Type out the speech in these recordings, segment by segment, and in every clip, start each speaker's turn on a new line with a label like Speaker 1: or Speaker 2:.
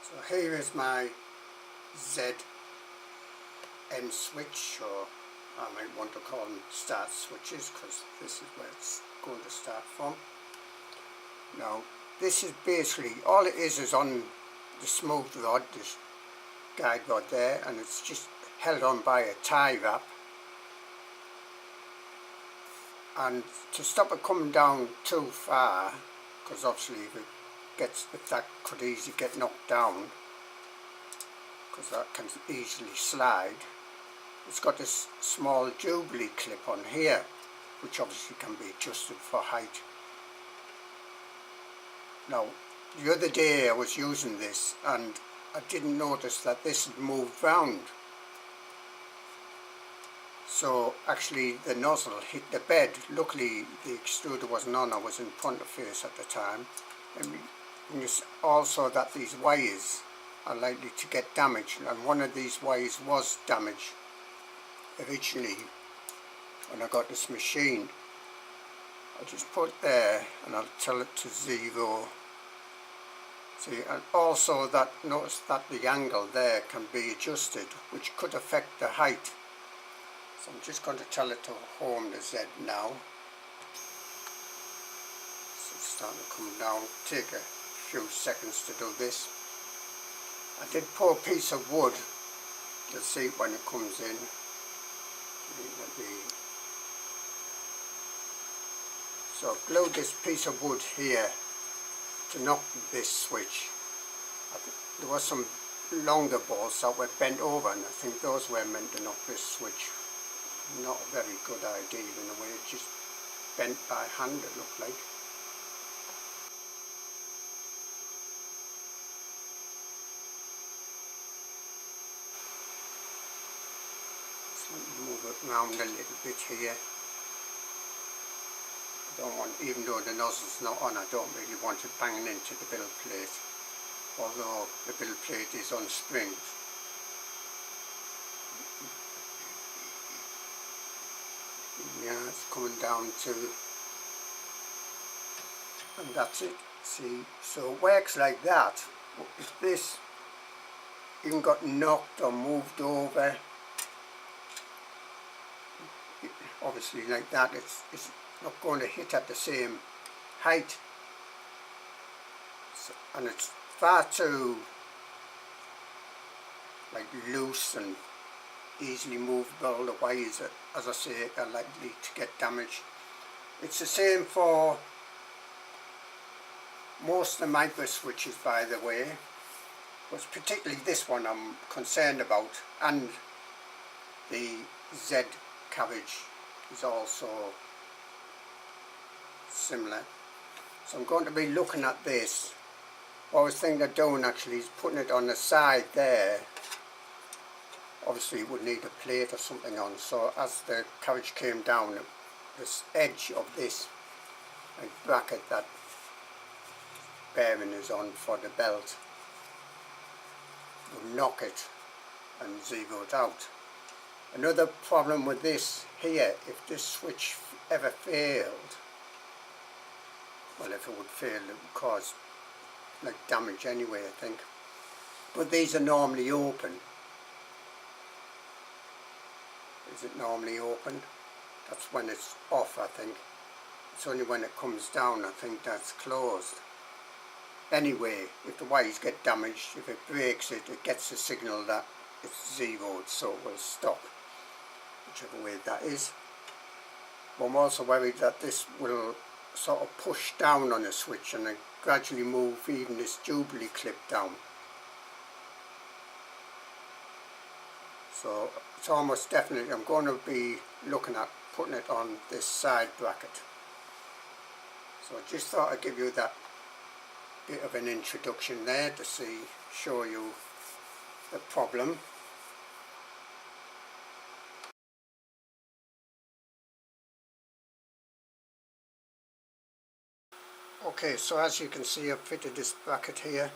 Speaker 1: So here is my Z end switch, or I might want to call them start switches, because this is where it's going to start from. Now this is basically, all it is on the smooth rod, this guide rod there, and it's just held on by a tie wrap. And to stop it coming down too far, because obviously if that could easily get knocked down, because that can easily slide, it's got this small Jubilee clip on here, which obviously can be adjusted for height. Now the other day I was using this and I didn't notice that this had moved round. So actually the nozzle hit the bed. Luckily the extruder wasn't on, I was in front of face at the time. And also that these wires are likely to get damaged, and one of these wires was damaged originally when I got this machine. I'll just put it there and I'll tell it to 0. See, and also that, notice that the angle there can be adjusted, which could affect the height. So I'm just going to tell it to home the Z now. So it's starting to come down. Take a few seconds to do this. I did pour a piece of wood. You'll see when it comes in. So I've glued this piece of wood here to knock this switch. There was some longer balls that were bent over, and I think those were meant to knock this switch. Not a very good idea in a way, it just bent by hand it looked like. So let me move it around a little bit here. I don't want, even though the nozzle's not on, I don't really want it banging into the build plate, although the build plate is on springs. Yeah, it's coming down to, and that's it. See, so it works like that. If this even got knocked or moved over, obviously like that, it's not going to hit at the same height. So, and it's far too like loose and easily movable. The wires, as I say, are likely to get damaged. It's the same for most of the micro switches, by the way, but particularly this one I'm concerned about, and the Z carriage is also similar. So I'm going to be looking at this. What I was thinking of doing actually is putting it on the side there. Obviously it would need a plate or something on, so as the carriage came down, this edge of this bracket that bearing is on for the belt would knock it and zero it out. Another problem with this here, if this switch ever failed, well, if it would fail, it would cause like damage anyway, I think. But these are normally open. Is it normally open? That's when it's off, I think. It's only when it comes down, I think, that's closed. Anyway, if the wires get damaged, if it breaks it, it gets a signal that it's zeroed, so it will stop, whichever way that is. But I'm also worried that this will sort of push down on the switch and then gradually move even this Jubilee clip down. So it's almost definitely, I'm going to be looking at putting it on this side bracket. So I just thought I'd give you that bit of an introduction there to show you the problem. Okay, so as you can see, I've fitted this bracket here.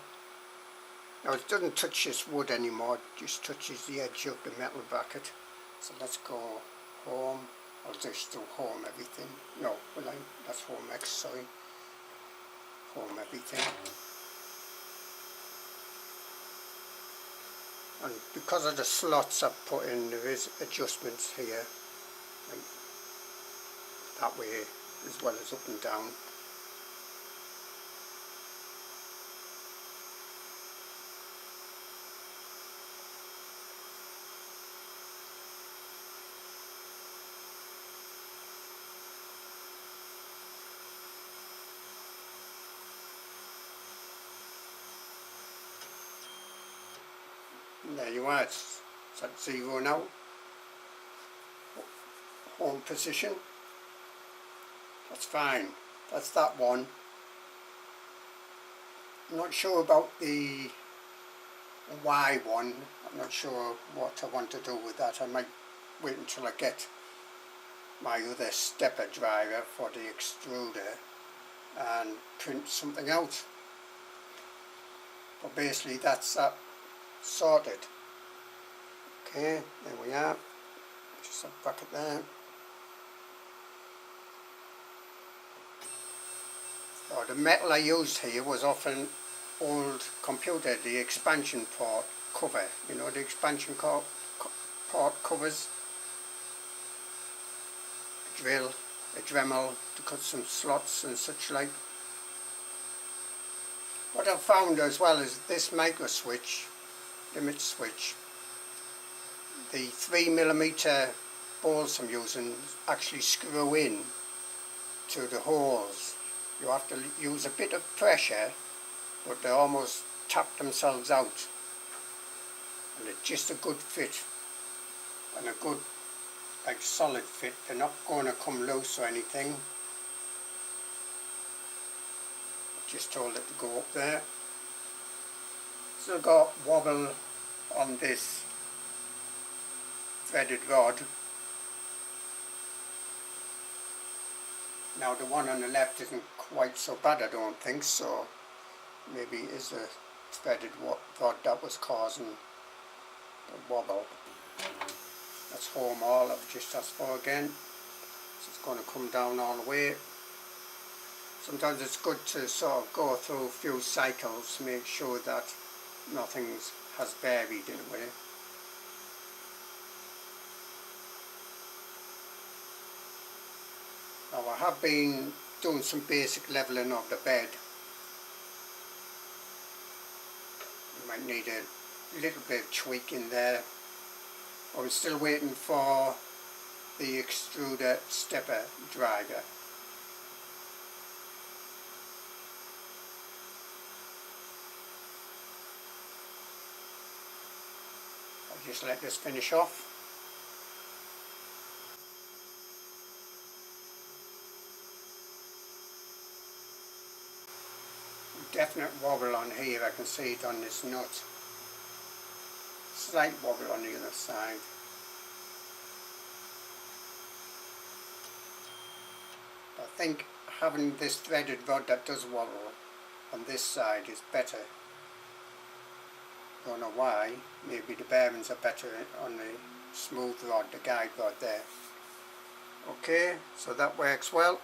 Speaker 1: Now it doesn't touch this wood anymore, it just touches the edge of the metal bracket. So let's go home. I'll just do home everything. No, that's home X, sorry. Home everything. and because of the slots I've put in, there is adjustments here, like that way as well as up and down. And there you are, it's at 0 now. Home position. That's fine. That's that one. I'm not sure about the Y one. I'm not sure what I want to do with that. I might wait until I get my other stepper driver for the extruder and print something out. But basically that's that sorted. Okay, there we are. Just a bracket there. Oh, the metal I used here was off an old computer, the expansion port cover. You know, the expansion port covers. A drill, a Dremel to cut some slots and such like. What I've found as well is this micro switch, limit switch, the 3mm balls I'm using actually screw in to the holes. You have to use a bit of pressure, but they almost tap themselves out, and it's just a good fit and a good, like, solid fit. They're not going to come loose or anything. Just told it to go up there. Still got wobble on this threaded rod. Now the one on the left isn't quite so bad, I don't think, so maybe it is a threaded rod that was causing the wobble. That's home all I've just asked for again. So it's going to come down all the way. Sometimes it's good to sort of go through a few cycles to make sure that nothing has buried in a way. Now I have been doing some basic levelling of the bed. You might need a little bit of tweaking there. I'm still waiting for the extruder stepper driver. I'll just let this finish off. Definite wobble on here, I can see it on this nut. Slight wobble on the other side. I think having this threaded rod that does wobble on this side is better. Don't know why. Maybe the bearings are better on the smooth rod, the guide rod there. Okay, so that works well.